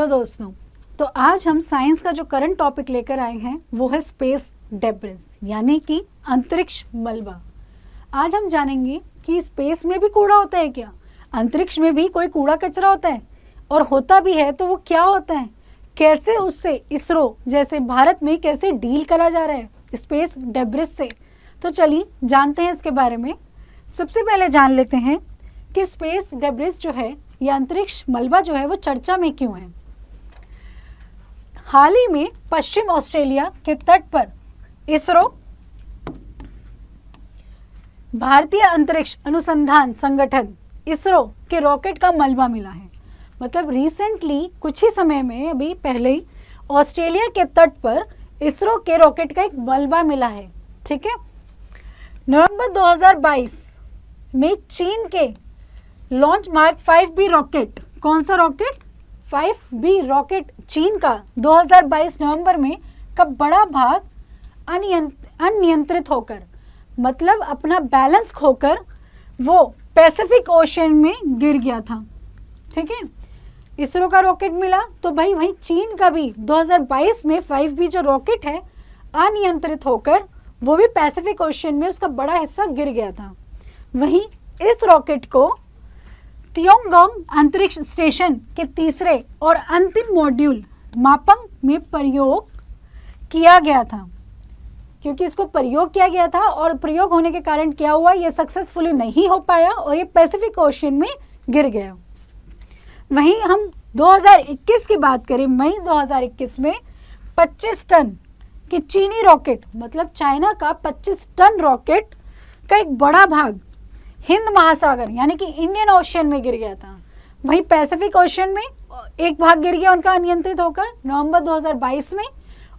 Hello दोस्तों, तो आज हम साइंस का जो करंट टॉपिक लेकर आए हैं वो है स्पेस डेब्रिस यानी कि अंतरिक्ष मलबा। आज हम जानेंगे कि स्पेस में भी कूड़ा होता है क्या, अंतरिक्ष में भी कोई कूड़ा कचरा होता है और होता भी है तो वो क्या होता है, कैसे उससे इसरो जैसे भारत में कैसे डील करा जा रहा है स्पेस डेब्रिस से। तो चलिए जानते हैं इसके बारे में। सबसे पहले जान लेते हैं कि स्पेस डेब्रिस जो है या अंतरिक्ष मलबा जो है वो चर्चा में क्यों है। हाल ही में पश्चिम ऑस्ट्रेलिया के तट पर इसरो भारतीय अंतरिक्ष अनुसंधान संगठन इसरो के रॉकेट का मलबा मिला है। मतलब रिसेंटली कुछ ही समय में अभी पहले ही ऑस्ट्रेलिया के तट पर इसरो के रॉकेट का एक मलबा मिला है। ठीक है, नवंबर 2022 में चीन के लॉन्च मार्क 5B रॉकेट, कौन सा रॉकेट, 5B रॉकेट चीन का 2022 नवंबर में का बड़ा भाग अनियंत्रित होकर, मतलब अपना बैलेंस खोकर वो पैसिफिक ओशन में गिर गया था। ठीक है, इसरो का रॉकेट मिला तो भाई वहीं चीन का भी 2022 में 5B जो रॉकेट है अनियंत्रित होकर वो भी पैसिफिक ओशन में उसका बड़ा हिस्सा गिर गया था। वहीं इस रॉकेट को तियोंगोंग अंतरिक्ष स्टेशन के तीसरे और अंतिम मॉड्यूल मापंग में प्रयोग किया गया था, क्योंकि इसको प्रयोग किया गया था और प्रयोग होने के कारण क्या हुआ, ये सक्सेसफुली नहीं हो पाया और ये पैसिफिक ओशन में गिर गया। वहीं हम 2021 की बात करें, मई 2021 में 25 टन की चीनी रॉकेट, मतलब चाइना का 25 टन रॉकेट का एक बड़ा भाग हिंद महासागर यानी कि इंडियन ओशन में गिर गया था। वहीं पैसिफिक ओशन में एक भाग गिर गया उनका अनियंत्रित होकर नवंबर 2022 में,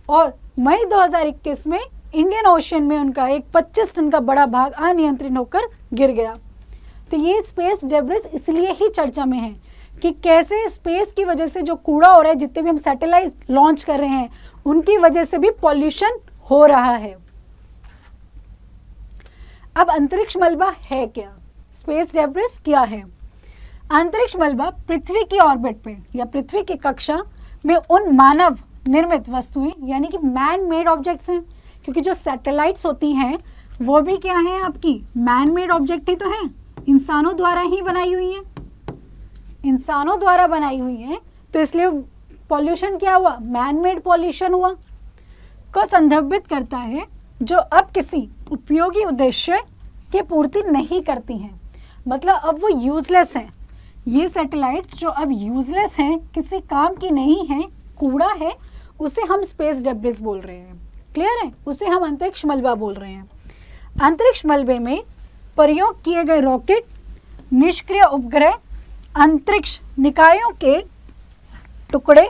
और मई 2021 में इंडियन ओशन में उनका एक 25 टन का बड़ा भाग अनियंत्रित होकर गिर गया। तो ये स्पेस डेब्रिस इसलिए ही चर्चा में है कि कैसे स्पेस की वजह से जो कूड़ा हो रहा है, जितने भी हम सैटेलाइट लॉन्च कर रहे हैं उनकी वजह से भी पॉल्यूशन हो रहा है। अब अंतरिक्ष मलबा है क्या, स्पेस डेब्रिस क्या है। अंतरिक्ष मलबा पृथ्वी की ऑर्बिट पे या पृथ्वी की कक्षा में उन मानव निर्मित वस्तुएं यानी कि मैन मेड ऑब्जेक्ट्स हैं, क्योंकि जो सैटेलाइट्स होती हैं वो भी क्या है, आपकी मैन मेड ऑब्जेक्ट ही तो हैं, इंसानों द्वारा ही बनाई हुई हैं, इंसानों द्वारा बनाई हुई हैं। तो इसलिए पॉल्यूशन क्या हुआ, मैन मेड पॉल्यूशन हुआ, को संदर्भित करता है जो अब किसी उपयोगी उद्देश्य की पूर्ति नहीं करती हैं। मतलब अब वो यूजलेस हैं, ये सैटेलाइट्स जो अब यूजलेस हैं, किसी काम की नहीं है, कूड़ा है, उसे हम स्पेस डेब्रिस बोल रहे हैं। क्लियर है, उसे हम अंतरिक्ष मलबा बोल रहे हैं। अंतरिक्ष मलबे में प्रयोग किए गए रॉकेट, निष्क्रिय उपग्रह, अंतरिक्ष निकायों के टुकड़े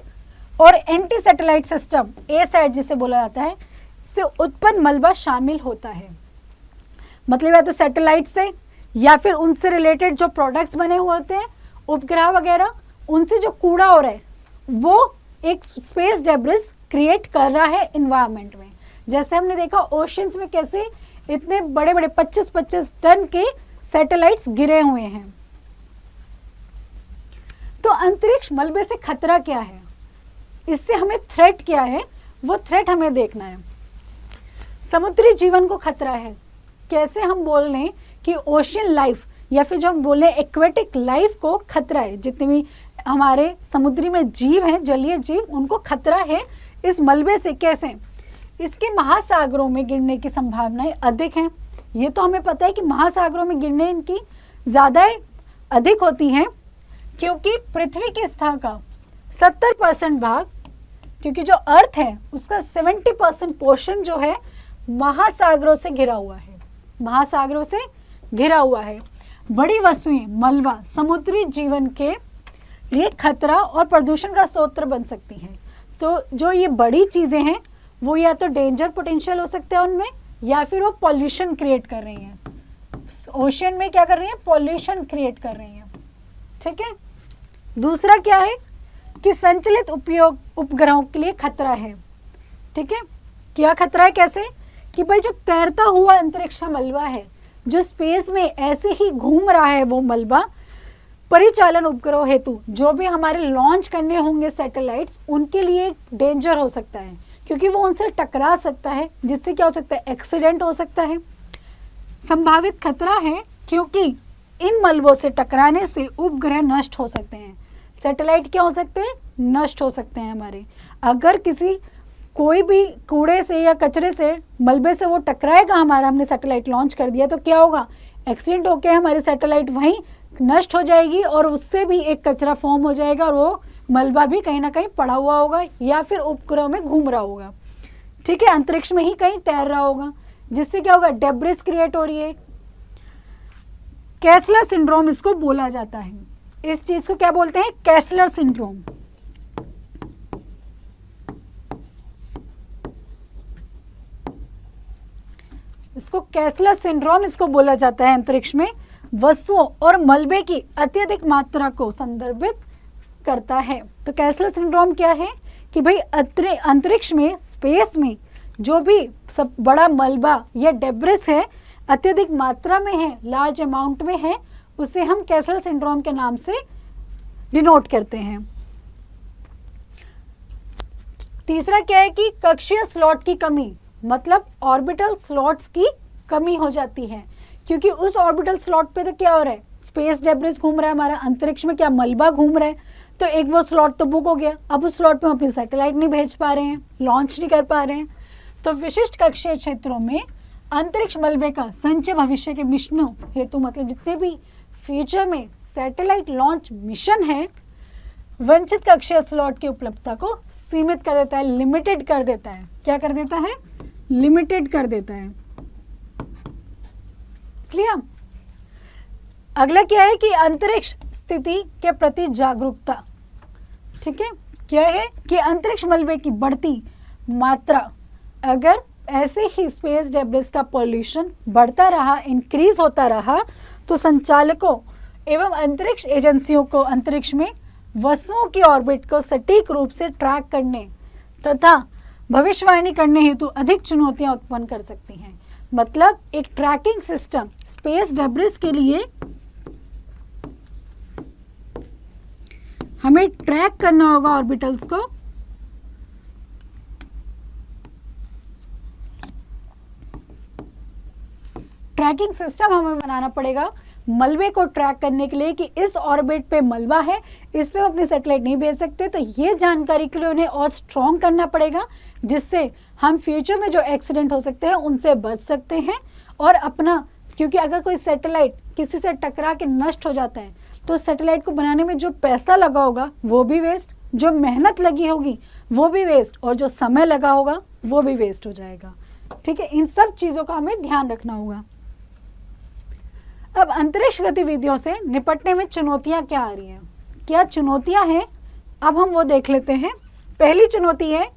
और एंटी सैटेलाइट सिस्टम ए-सैट जिसे बोला जाता है से उत्पन्न मलबा शामिल होता है। मतलब या तो सैटेलाइट से या फिर उनसे रिलेटेड जो प्रोडक्ट्स बने हुए होते हैं, उपग्रह वगैरह, उनसे जो कूड़ा हो रहा है वो एक स्पेस डेब्रिस क्रिएट कर रहा है इन्वायरमेंट में। जैसे हमने देखा ओशंस में कैसे इतने बड़े बड़े 25-25 टन के सैटेलाइट्स गिरे हुए हैं। तो अंतरिक्ष मलबे से खतरा क्या है, इससे हमें थ्रेट क्या है, वो थ्रेट हमें देखना है। समुद्री जीवन को खतरा है। कैसे हम बोल लें कि ओशियन लाइफ या फिर जो हम बोले एक्वेटिक लाइफ को खतरा है, जितने भी हमारे समुद्री में जीव हैं, जलीय जीव, उनको खतरा है इस मलबे से। कैसे, इसके महासागरों में गिरने की संभावनाएं अधिक हैं। ये तो हमें पता है कि महासागरों में गिरने इनकी ज़्यादा अधिक होती हैं, क्योंकि पृथ्वी की सतह का 70% भाग, क्योंकि जो अर्थ है उसका 70% पोर्शन जो है महासागरों से घिरा हुआ है, महासागरों से घिरा हुआ है। बड़ी वस्तुएं, मलबा समुद्री जीवन के लिए खतरा और प्रदूषण का स्रोत बन सकती हैं। तो जो ये बड़ी चीज़ें हैं वो या तो डेंजर पोटेंशियल हो सकते हैं उनमें, या फिर वो पॉल्यूशन क्रिएट कर रही हैं, ओशन में क्या कर रही हैं, पॉल्यूशन क्रिएट कर रही हैं। ठीक है, दूसरा क्या है कि संचलित उपयोग उपग्रहों के लिए खतरा है। ठीक है, क्या खतरा है, कैसे कि भाई जो तैरता हुआ अंतरिक्ष मलबा है, जो स्पेस में ऐसे ही घूम रहा है वो मलबा, परिचालन उपग्रह हेतु जो भी हमारे लॉन्च करने होंगे सैटेलाइट्स, उनके लिए डेंजर हो सकता है, क्योंकि वो उनसे टकरा सकता है, जिससे क्या हो सकता है, एक्सीडेंट हो सकता है, संभावित खतरा है, क्योंकि इन मलबों से टकराने से उपग्रह नष्ट हो सकते हैं। सैटेलाइट क्या हो सकते हैं, नष्ट हो सकते हैं हमारे। अगर किसी कोई भी कूड़े से या कचरे से, मलबे से वो टकराएगा हमारा, हमने सैटेलाइट लॉन्च कर दिया, तो क्या होगा, एक्सीडेंट होकर हमारी सैटेलाइट वहीं नष्ट हो जाएगी और उससे भी एक कचरा फॉर्म हो जाएगा और वो मलबा भी कहीं ना कहीं पड़ा हुआ होगा या फिर उपग्रह में घूम रहा होगा, ठीक है, अंतरिक्ष में ही कहीं तैर रहा होगा, जिससे क्या होगा, डेब्रिस क्रिएट हो रही है। कैसलर सिंड्रोम इसको बोला जाता है। इस चीज को क्या बोलते हैं, कैसलर सिंड्रोम। इसको कैसलर सिंड्रोम इसको बोला जाता है। अंतरिक्ष में वस्तुओं और मलबे की अत्यधिक मात्रा को संदर्भित करता है। तो कैसलर सिंड्रोम क्या है कि भाई अंतरिक्ष में, स्पेस में जो भी सब बड़ा मलबा या डेब्रिस है, अत्यधिक मात्रा में है, लार्ज अमाउंट में है, उसे हम कैसलर सिंड्रोम के नाम से डिनोट करते हैं। तीसरा क्या है कि कक्षीय स्लॉट की कमी, मतलब ऑर्बिटल स्लॉट्स की कमी हो जाती है, क्योंकि उस ऑर्बिटल स्लॉट पे तो क्या हो रहा है, स्पेस डेब्रिस घूम रहा है हमारा, अंतरिक्ष में क्या मलबा घूम रहा है, तो एक वो स्लॉट तो बुक हो गया, अब उस स्लॉट पे हम अपनी सैटेलाइट नहीं भेज पा रहे हैं, लॉन्च नहीं कर पा रहे हैं। तो विशिष्ट कक्षीय क्षेत्रों में अंतरिक्ष मलबे का संचय भविष्य के मिशनों हेतु, मतलब जितने भी फ्यूचर में सैटेलाइट लॉन्च मिशन है, वंचित कक्षीय स्लॉट की उपलब्धता को सीमित कर देता है, लिमिटेड कर देता है। क्या कर देता है, लिमिटेड कर देता है। क्लियर। अगला क्या है कि अंतरिक्ष स्थिति के प्रति जागरूकता, ठीक है, क्या है कि अंतरिक्ष मलबे की बढ़ती मात्रा, अगर ऐसे ही स्पेस डेब्रिस का पॉल्यूशन बढ़ता रहा, इंक्रीज होता रहा, तो संचालकों एवं अंतरिक्ष एजेंसियों को अंतरिक्ष में वस्तुओं की ऑर्बिट को सटीक रूप से ट्रैक करने तथा भविष्यवाणी करने हेतु अधिक चुनौतियां उत्पन्न कर सकती हैं। मतलब एक ट्रैकिंग सिस्टम स्पेस डेब्रिस के लिए हमें ट्रैक करना होगा ऑर्बिटल्स को, ट्रैकिंग सिस्टम हमें बनाना पड़ेगा मलबे को ट्रैक करने के लिए कि इस ऑर्बिट पे मलबा है, इस पे हम अपनी सैटेलाइट नहीं भेज सकते। तो ये जानकारी के लिए उन्हें और स्ट्रॉन्ग करना पड़ेगा, जिससे हम फ्यूचर में जो एक्सीडेंट हो सकते हैं उनसे बच सकते हैं। और अपना, क्योंकि अगर कोई सैटेलाइट किसी से टकरा के नष्ट हो जाता है तो सैटेलाइट को बनाने में जो पैसा लगा होगा वो भी वेस्ट, जो मेहनत लगी होगी वो भी वेस्ट, और जो समय लगा होगा वो भी वेस्ट हो जाएगा। ठीक है, इन सब चीज़ों का हमें ध्यान रखना होगा। अब अंतरिक्ष गतिविधियों से निपटने में चुनौतियां क्या आ रही हैं, क्या चुनौतियां हैं, अब हम वो देख लेते हैं। पहली चुनौती है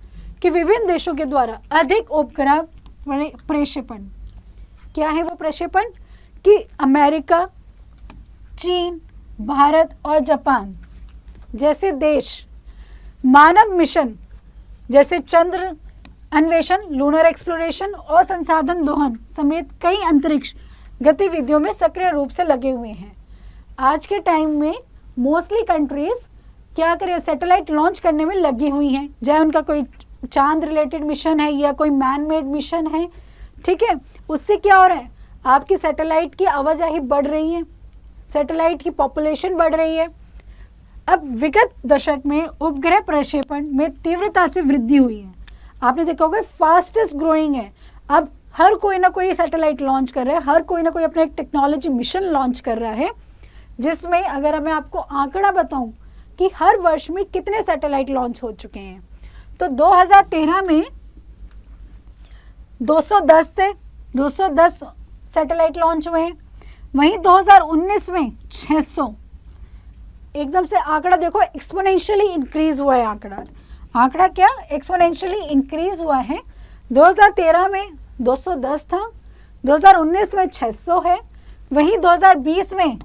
कि विभिन्न देशों के द्वारा अधिक उपग्रह प्रक्षेपण। क्या है वो प्रक्षेपण कि अमेरिका, चीन, भारत और जापान जैसे देश मानव मिशन जैसे चंद्र अन्वेषण, लूनर एक्सप्लोरेशन और संसाधन दोहन समेत कई अंतरिक्ष गतिविधियों में सक्रिय रूप से लगे हुए हैं। आज के टाइम में मोस्टली कंट्रीज क्या करें, सैटेलाइट लॉन्च करने में लगी हुई हैं, चाहे उनका कोई चांद रिलेटेड मिशन है या कोई मैन मेड मिशन है। ठीक है, उससे क्या हो रहा है, आपकी सैटेलाइट की आवाजाही बढ़ रही है, सैटेलाइट की पॉपुलेशन बढ़ रही है। अब विगत दशक में उपग्रह प्रक्षेपण में तीव्रता से वृद्धि हुई है। आपने देखा होगा फास्टेस्ट ग्रोइंग है। अब हर कोई ना कोई सैटेलाइट लॉन्च कर रहा है, हर कोई ना कोई अपना एक टेक्नोलॉजी मिशन लॉन्च कर रहा है, जिसमें अगर मैं आपको आंकड़ा बताऊं कि हर वर्ष में कितने सैटेलाइट लॉन्च हो चुके हैं, तो 2013 में 210 थे, 210 सैटेलाइट लॉन्च हुए हैं। वहीं 2019 में 600। एकदम से आंकड़ा देखो, एक्सपोनेंशियली इंक्रीज हुआ है आंकड़ा क्या एक्सपोनेंशियली इंक्रीज हुआ है। 2013 में 210 था, 2019 में 600 है, वहीं 2020 में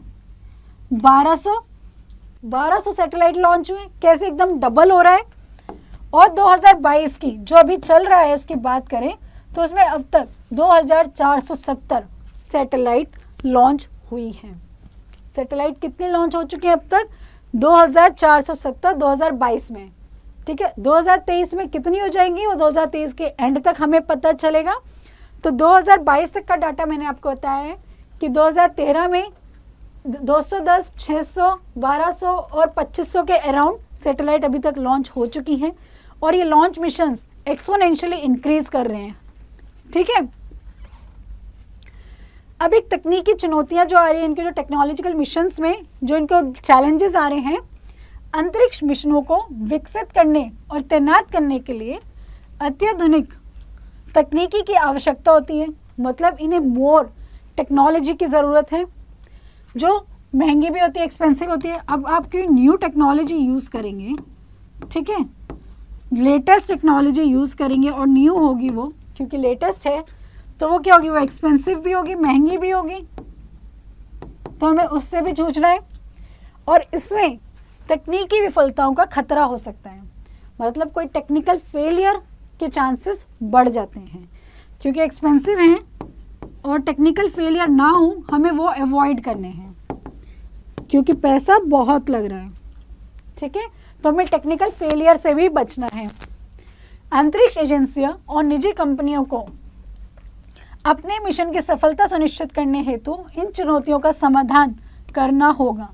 1200 सैटेलाइट लॉन्च हुए। कैसे एकदम डबल हो रहा है। और 2022 की जो अभी चल रहा है उसकी बात करें तो उसमें अब तक 2470 सैटेलाइट लॉन्च हुई हैं। सैटेलाइट कितनी लॉन्च हो चुकी हैं अब तक? 2470 2022 में, ठीक है। 2023 में कितनी हो जाएंगी वो 2023 के एंड तक हमें पता चलेगा। तो 2022 तक का डाटा मैंने आपको बताया है कि 2013 में 210, 600, 1200 और 2500 के अराउंड सैटेलाइट अभी तक लॉन्च हो चुकी हैं और ये लॉन्च मिशंस एक्सपोनेंशियली इंक्रीज कर रहे हैं, ठीक है। अब एक तकनीकी चुनौतियां जो आ रही हैं, इनके जो टेक्नोलॉजिकल मिशंस में जो इनको चैलेंजेस आ रहे हैं, अंतरिक्ष मिशनों को विकसित करने और तैनात करने के लिए अत्याधुनिक तकनीकी की आवश्यकता होती है। मतलब इन्हें मोर टेक्नोलॉजी की ज़रूरत है जो महंगी भी होती है, एक्सपेंसिव होती है। अब आप कोई न्यू टेक्नोलॉजी यूज़ करेंगे, ठीक है, लेटेस्ट टेक्नोलॉजी यूज़ करेंगे और न्यू होगी वो, क्योंकि लेटेस्ट है तो वो क्या होगी, वो एक्सपेंसिव भी होगी, महंगी भी होगी, तो हमें उससे भी जूझना है। और इसमें तकनीकी विफलताओं का खतरा हो सकता है, मतलब कोई टेक्निकल फेलियर के चांसेस बढ़ जाते हैं, क्योंकि एक्सपेंसिव हैं और टेक्निकल फेलियर ना हो हमें वो अवॉइड करने हैं, क्योंकि पैसा बहुत लग रहा है, ठीक है। तो हमें टेक्निकल फेलियर से भी बचना है। अंतरिक्ष एजेंसियां और निजी कंपनियों को अपने मिशन की सफलता सुनिश्चित करने हेतु इन चुनौतियों का समाधान करना होगा।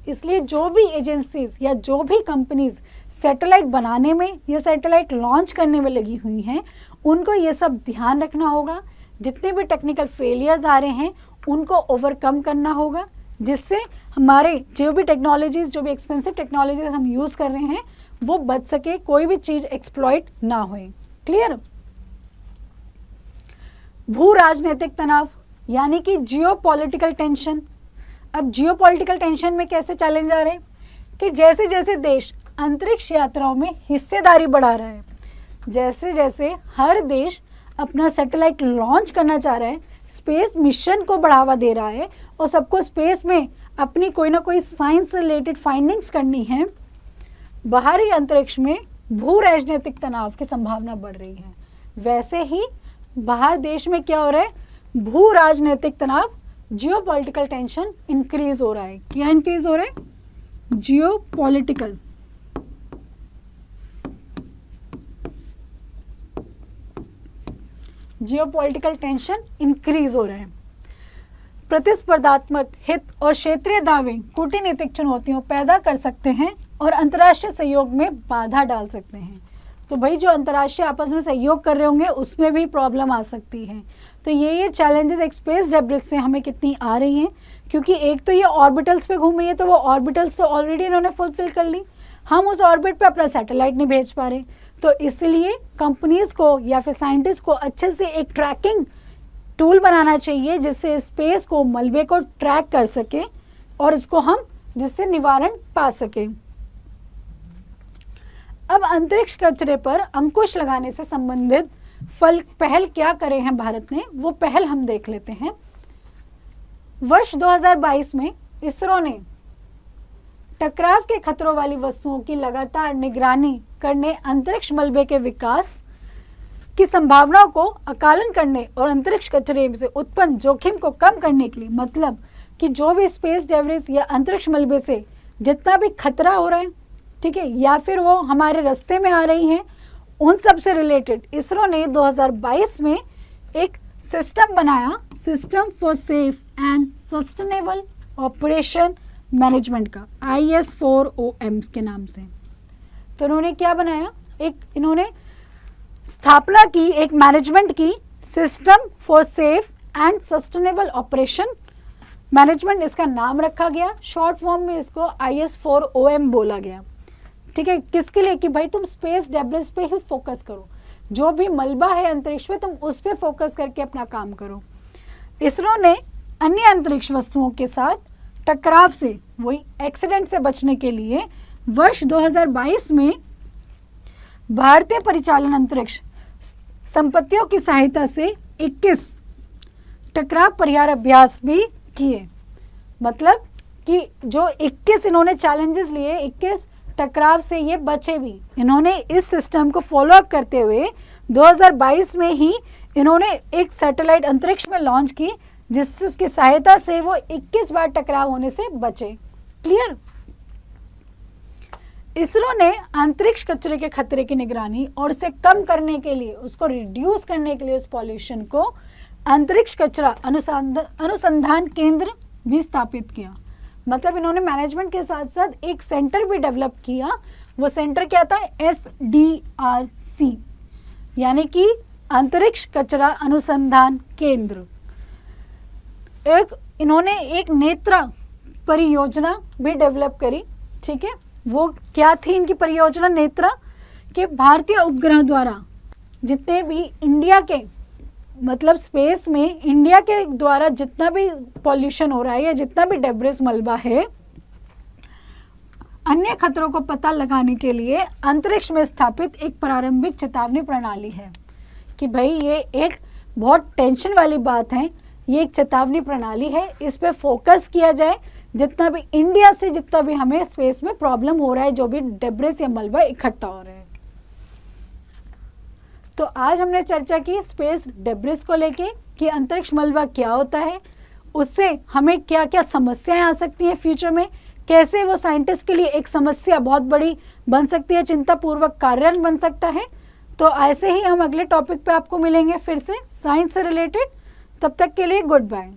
इसलिए जो भी एजेंसीज या जो भी कंपनीज सैटेलाइट बनाने में या सैटेलाइट लॉन्च करने में लगी हुई हैं, उनको ये सब ध्यान रखना होगा। जितने भी टेक्निकल फेलियर्स आ रहे हैं उनको ओवरकम करना होगा, जिससे हमारे जो भी टेक्नोलॉजीज, जो भी एक्सपेंसिव टेक्नोलॉजीज हम यूज़ कर रहे हैं वो बच सके, कोई भी चीज़ एक्सप्लॉइट ना होए। क्लियर? भू राजनीतिक तनाव यानी कि जियो पॉलिटिकल टेंशन। अब जियो पॉलिटिकल टेंशन में कैसे चैलेंज आ रहे हैं कि जैसे जैसे देश अंतरिक्ष यात्राओं में हिस्सेदारी बढ़ा रहा है, जैसे जैसे हर देश अपना सैटेलाइट लॉन्च करना चाह रहा है, स्पेस मिशन को बढ़ावा दे रहा है और सबको स्पेस में अपनी कोई ना कोई साइंस से रिलेटेड फाइंडिंग्स करनी है, बाहरी अंतरिक्ष में भू राजनीतिक तनाव की संभावना बढ़ रही है। वैसे ही बाहर देश में क्या हो रहा है, भू राजनीतिक तनाव, जियो पॉलिटिकल टेंशन इंक्रीज हो रहा है। क्या इंक्रीज हो रहा है? जियो पॉलिटिकल टेंशन इंक्रीज हो रहा है। प्रतिस्पर्धात्मक हित और क्षेत्रीय दावे कूटनीतिक चुनौतियों पैदा कर सकते हैं और अंतर्राष्ट्रीय सहयोग में बाधा डाल सकते हैं। तो भाई जो अंतर्राष्ट्रीय आपस में सहयोग कर रहे होंगे उसमें भी प्रॉब्लम आ सकती है। तो ये चैलेंजेस एक स्पेस डेब्रिस से हमें कितनी आ रही हैं, क्योंकि एक तो ये ऑर्बिटल्स पे घूम रही है, तो वो ऑर्बिटल्स तो ऑलरेडी इन्होंने फुलफिल कर ली, हम उस ऑर्बिट पे अपना सैटेलाइट नहीं भेज पा रहे। तो इसलिए कंपनीज को या फिर साइंटिस्ट को अच्छे से एक ट्रैकिंग टूल बनाना चाहिए जिससे स्पेस को, मलबे को ट्रैक कर सके और उसको हम जिससे निवारण पा सके। अब अंतरिक्ष कचरे पर अंकुश लगाने से संबंधित पहल क्या करे हैं भारत ने, वो पहल हम देख लेते हैं। वर्ष 2022 में इसरो ने टकराव के खतरों वाली वस्तुओं की लगातार निगरानी करने, अंतरिक्ष मलबे के विकास की संभावनाओं को आकलन करने और अंतरिक्ष कचरे से उत्पन्न जोखिम को कम करने के लिए, मतलब कि जो भी स्पेस डेब्रिस या अंतरिक्ष मलबे से जितना भी खतरा हो रहा है, ठीक है, या फिर वो हमारे रास्ते में आ रही हैं, उन सब से रिलेटेड इसरो ने 2022 में एक सिस्टम बनाया, system for safe and sustainable operation management का, IS4OM के नाम से। तो उन्होंने क्या बनाया, इन्होंने स्थापना की एक मैनेजमेंट की, system for safe and sustainable operation management इसका नाम रखा गया। शॉर्ट फॉर्म में इसको IS4OM बोला गया, ठीक है। किसके लिए? कि भाई तुम स्पेस डेब्रिस पे ही फोकस करो, जो भी मलबा है अंतरिक्ष में तुम उस पे फोकस करके अपना काम करो। इसरो ने अन्य अंतरिक्ष वस्तुओं के साथ टकराव से, वही एक्सीडेंट से बचने के लिए वर्ष 2022 में भारतीय परिचालन अंतरिक्ष संपत्तियों की सहायता से 21 टकराव परिहार अभ्यास भी किए। मतलब कि जो 21 इन्होंने चैलेंजेस लिए, 21 टकराव से ये बचे भी। इन्होंने इस सिस्टम को फॉलो अप करते हुए 2022 में ही इन्होंने एक सैटेलाइट अंतरिक्ष में लॉन्च की जिससे उसकी सहायता से वो 21 बार टकराव होने से बचे। क्लियर? इसरो ने अंतरिक्ष कचरे के खतरे की निगरानी और उसे कम करने के लिए, उसको रिड्यूस करने के लिए, उस पॉल्यूशन को अंतरिक्ष कचरा अनुसंधान केंद्र भी स्थापित किया। मतलब इन्होंने मैनेजमेंट के साथ साथ एक सेंटर भी डेवलप किया। वो सेंटर क्या था? SDRC, यानी कि अंतरिक्ष कचरा अनुसंधान केंद्र। इन्होंने एक नेत्रा परियोजना भी डेवलप करी। ठीक है, वो क्या थी इनकी परियोजना? नेत्रा के भारतीय उपग्रह द्वारा जितने भी इंडिया के, मतलब स्पेस में इंडिया के द्वारा जितना भी पॉल्यूशन हो रहा है या जितना भी डेब्रिस मलबा है, अन्य खतरों को पता लगाने के लिए अंतरिक्ष में स्थापित एक प्रारंभिक चेतावनी प्रणाली है कि भाई ये एक बहुत टेंशन वाली बात है, ये एक चेतावनी प्रणाली है, इस पे फोकस किया जाए। जितना भी इंडिया से जितना भी हमें स्पेस में प्रॉब्लम हो रहा है, जो भी डेब्रिस या मलबा इकट्ठा हो रहा है। तो आज हमने चर्चा की स्पेस डेब्रिस को लेके कि अंतरिक्ष मलबा क्या होता है, उससे हमें क्या क्या समस्याएं आ सकती हैं फ्यूचर में, कैसे वो साइंटिस्ट के लिए एक समस्या बहुत बड़ी बन सकती है, चिंतापूर्वक कार्य बन सकता है। तो ऐसे ही हम अगले टॉपिक पे आपको मिलेंगे फिर से साइंस से रिलेटेड। तब तक के लिए गुड बाय।